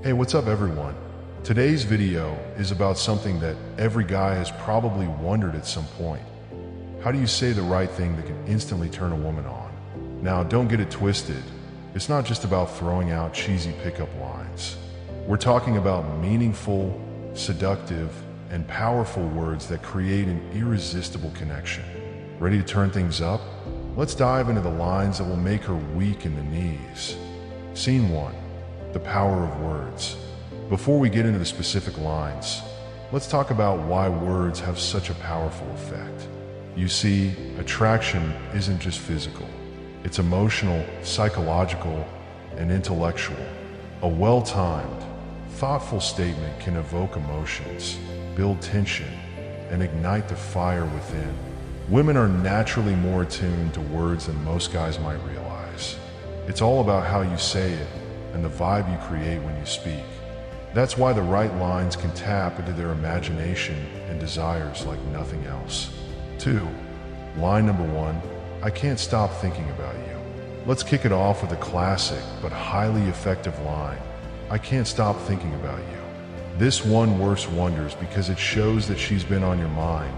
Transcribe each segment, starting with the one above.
Hey, what's up everyone? Today's video is about something that every guy has probably wondered at some point. How do you say the right thing that can instantly turn a woman on? Now, don't get it twisted. It's not just about throwing out cheesy pickup lines. We're talking about meaningful, seductive, and powerful words that create an irresistible connection. Ready to turn things up? Let's dive into the lines that will make her weak in the knees. Scene 1. The power of words. Before we get into the specific lines, let's talk about why words have such a powerful effect. You see, attraction isn't just physical. It's emotional, psychological, and intellectual. A well-timed, thoughtful statement can evoke emotions, build tension, and ignite the fire within. Women are naturally more attuned to words than most guys might realize. It's all about how you say it and the vibe you create when you speak. That's why the right lines can tap into their imagination and desires like nothing else. 2. Line number 1, I can't stop thinking about you. Let's kick it off with a classic but highly effective line. I can't stop thinking about you. This one works wonders because it shows that she's been on your mind,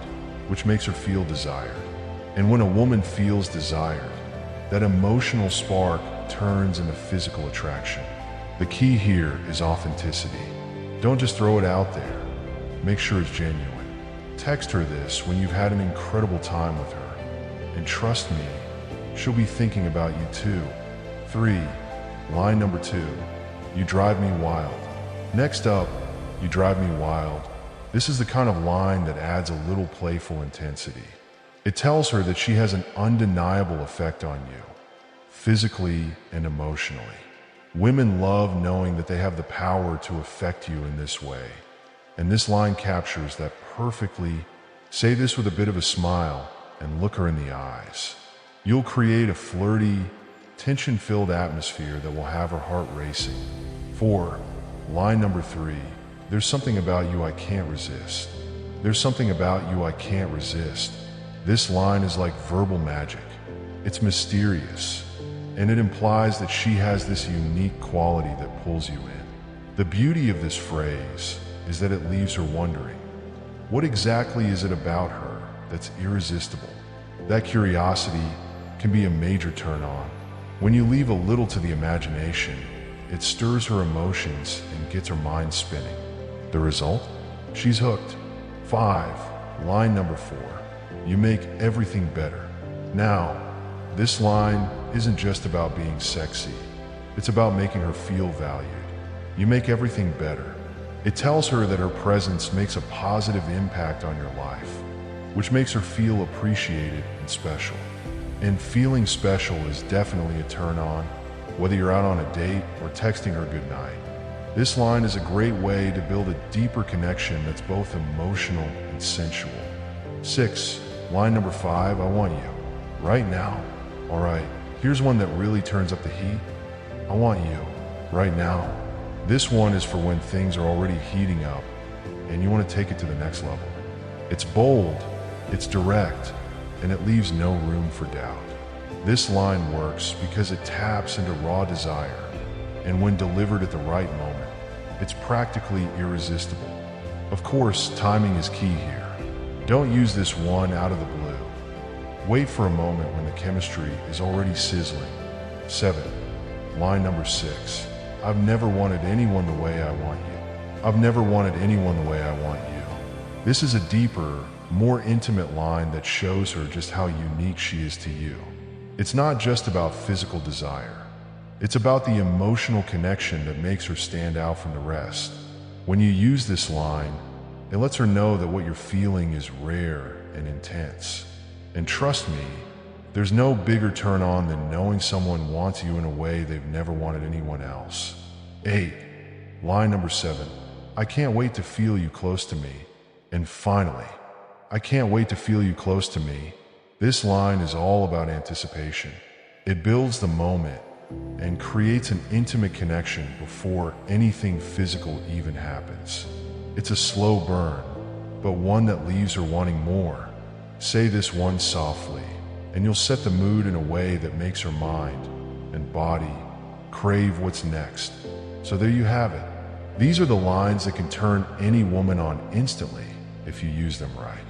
which makes her feel desired. And when a woman feels desired, that emotional spark turns into physical attraction. The key here is authenticity. Don't just throw it out there. Make sure it's genuine. Text her this when you've had an incredible time with her. And trust me, she'll be thinking about you too. 3. Line number 2. You drive me wild. Next up, you drive me wild. This is the kind of line that adds a little playful intensity. It tells her that she has an undeniable effect on you, physically and emotionally. Women love knowing that they have the power to affect you in this way. And this line captures that perfectly. Say this with a bit of a smile and look her in the eyes. You'll create a flirty, tension-filled atmosphere that will have her heart racing. 4. Line number 3. There's something about you I can't resist. There's something about you I can't resist. This line is like verbal magic. It's mysterious, and it implies that she has this unique quality that pulls you in. The beauty of this phrase is that it leaves her wondering, what exactly is it about her that's irresistible? That curiosity can be a major turn on. When you leave a little to the imagination, it stirs her emotions and gets her mind spinning. The result? She's hooked. 5. Line number 4. You make everything better. Now, this line isn't just about being sexy. It's about making her feel valued. You make everything better. It tells her that her presence makes a positive impact on your life, which makes her feel appreciated and special. And feeling special is definitely a turn on, whether you're out on a date or texting her goodnight. This line is a great way to build a deeper connection that's both emotional and sensual. 6. Line number 5, I want you. Right now. Alright, here's one that really turns up the heat. I want you. Right now. This one is for when things are already heating up and you want to take it to the next level. It's bold, it's direct, and it leaves no room for doubt. This line works because it taps into raw desire, and when delivered at the right moment, it's practically irresistible. Of course, timing is key here. Don't use this one out of the blue. Wait for a moment when the chemistry is already sizzling. 7. Line number 6. I've never wanted anyone the way I want you. I've never wanted anyone the way I want you. This is a deeper, more intimate line that shows her just how unique she is to you. It's not just about physical desire. It's about the emotional connection that makes her stand out from the rest. When you use this line, it lets her know that what you're feeling is rare and intense. And trust me, there's no bigger turn on than knowing someone wants you in a way they've never wanted anyone else. 8. Line number 7. I can't wait to feel you close to me. And finally, I can't wait to feel you close to me. This line is all about anticipation. It builds the moment and creates an intimate connection before anything physical even happens. It's a slow burn, but one that leaves her wanting more. Say this one softly, and you'll set the mood in a way that makes her mind and body crave what's next. So there you have it. These are the lines that can turn any woman on instantly if you use them right.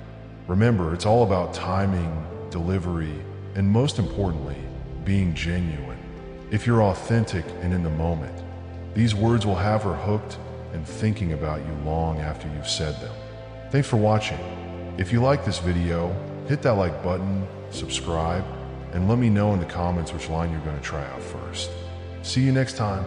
Remember, it's all about timing, delivery, and most importantly, being genuine. If you're authentic and in the moment, these words will have her hooked and thinking about you long after you've said them. Thanks for watching. If you like this video, hit that like button, subscribe, and let me know in the comments which line you're going to try out first. See you next time.